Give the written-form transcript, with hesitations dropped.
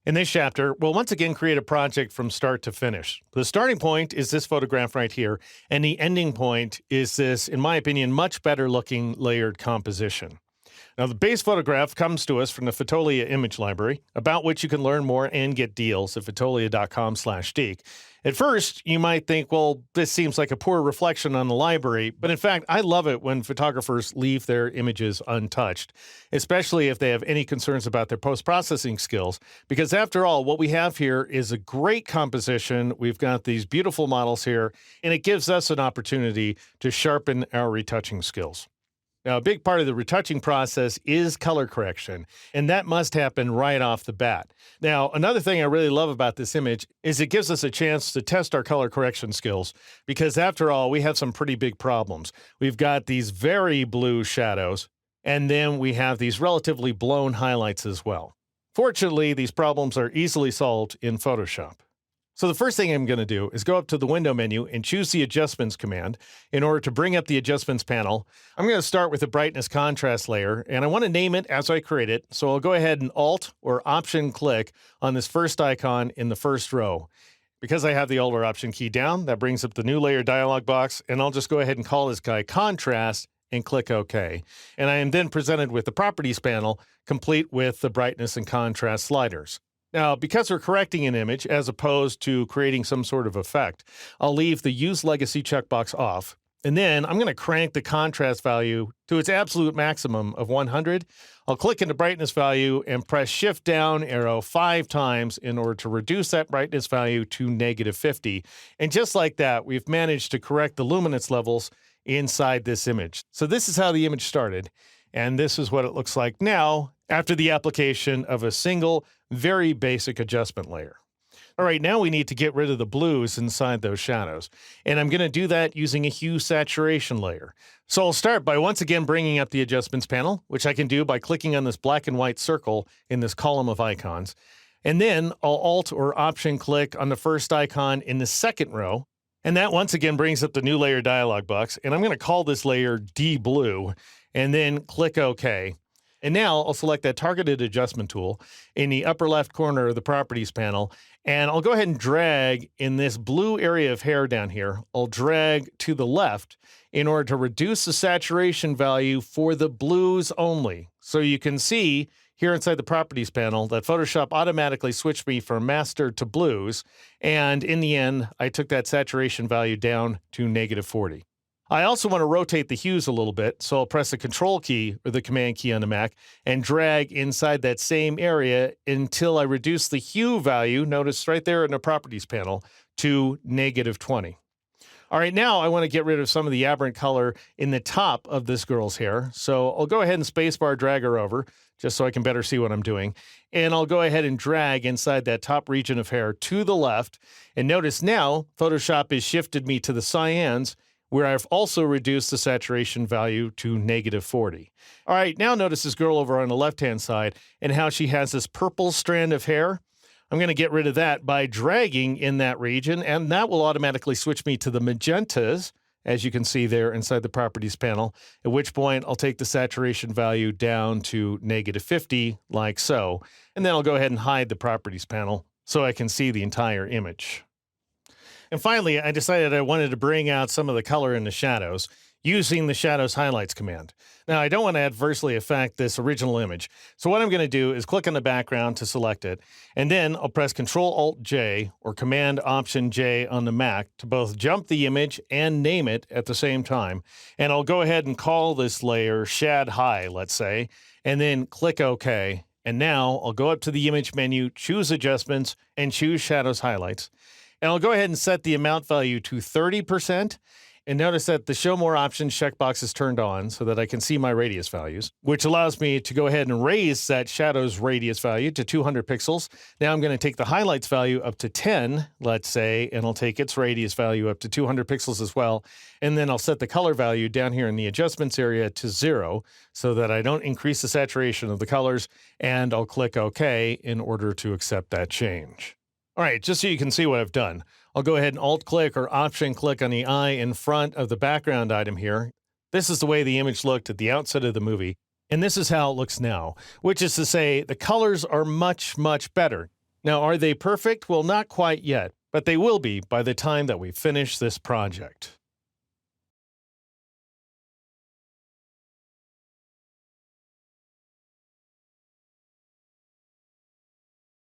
In this chapter, we'll once again create a project from start to finish. The starting point is this photograph right here, and the ending point is this, in my opinion, much better looking layered composition. Now, the base photograph comes to us from the Fotolia image library, about which you can learn more and get deals at fotolia.com/Deke. At first, you might think, well, this seems like a poor reflection on the library, but in fact, I love it when photographers leave their images untouched, especially if they have any concerns about their post-processing skills, because after all, what we have here is a great composition. We've got these beautiful models here, and it gives us an opportunity to sharpen our retouching skills. Now, a big part of the retouching process is color correction, and that must happen right off the bat. Now, another thing I really love about this image is it gives us a chance to test our color correction skills, because after all, we have some pretty big problems. We've got these very blue shadows, and then we have these relatively blown highlights as well. Fortunately, these problems are easily solved in Photoshop. So the first thing I'm going to do is go up to the window menu and choose the adjustments command. In order to bring up the adjustments panel, I'm going to start with the brightness contrast layer, and I want to name it as I create it. So I'll go ahead and Alt or Option click on this first icon in the first row. Because I have the Alt or Option key down, that brings up the new layer dialog box, and I'll just go ahead and call this guy contrast and click OK. And I am then presented with the properties panel, complete with the brightness and contrast sliders. Now, because we're correcting an image as opposed to creating some sort of effect, I'll leave the Use Legacy checkbox off, and then I'm going to crank the contrast value to its absolute maximum of 100. I'll click into brightness value and press Shift down arrow 5 times in order to reduce that brightness value to -50. And just like that, we've managed to correct the luminance levels inside this image. So this is how the image started, and this is what it looks like now after the application of a single, very basic adjustment layer. All right, now we need to get rid of the blues inside those shadows, and I'm going to do that using a hue saturation layer. So I'll start by once again bringing up the adjustments panel, which I can do by clicking on this black and white circle in this column of icons, and then I'll Alt or Option click on the first icon in the second row, and that once again brings up the new layer dialog box, and I'm going to call this layer D-Blue, and then click OK. And now I'll select that targeted adjustment tool in the upper left corner of the properties panel, and I'll go ahead and drag in this blue area of hair down here. I'll drag to the left in order to reduce the saturation value for the blues only. So you can see here inside the properties panel that Photoshop automatically switched me from master to blues, and in the end, I took that saturation value down to -40. I also want to rotate the hues a little bit, so I'll press the Control key or the Command key on the Mac and drag inside that same area until I reduce the hue value, notice right there in the Properties panel, to -20. All right, now I want to get rid of some of the aberrant color in the top of this girl's hair, so I'll go ahead and spacebar drag her over, just so I can better see what I'm doing, and I'll go ahead and drag inside that top region of hair to the left, and notice now Photoshop has shifted me to the cyans, where I've also reduced the saturation value to -40. All right, now notice this girl over on the left-hand side and how she has this purple strand of hair. I'm going to get rid of that by dragging in that region, and that will automatically switch me to the magentas, as you can see there inside the properties panel, at which point I'll take the saturation value down to -50, like so, and then I'll go ahead and hide the properties panel so I can see the entire image. And finally, I decided I wanted to bring out some of the color in the shadows using the Shadows Highlights command. Now, I don't want to adversely affect this original image, so what I'm going to do is click on the background to select it, and then I'll press Control-Alt-J or Command-Option-J on the Mac to both jump the image and name it at the same time. And I'll go ahead and call this layer Shad High, let's say, and then click OK. And now I'll go up to the Image menu, choose Adjustments, and choose Shadows Highlights. And I'll go ahead and set the amount value to 30%. And notice that the Show More Options checkbox is turned on so that I can see my radius values, which allows me to go ahead and raise that shadow's radius value to 200 pixels. Now I'm going to take the highlights value up to 10, let's say, and I'll take its radius value up to 200 pixels as well. And then I'll set the color value down here in the adjustments area to 0 so that I don't increase the saturation of the colors, and I'll click OK in order to accept that change. All right, just so you can see what I've done, I'll go ahead and Alt-click or Option-click on the eye in front of the background item here. This is the way the image looked at the outset of the movie, and this is how it looks now, which is to say the colors are much, much better. Now, are they perfect? Well, not quite yet, but they will be by the time that we finish this project.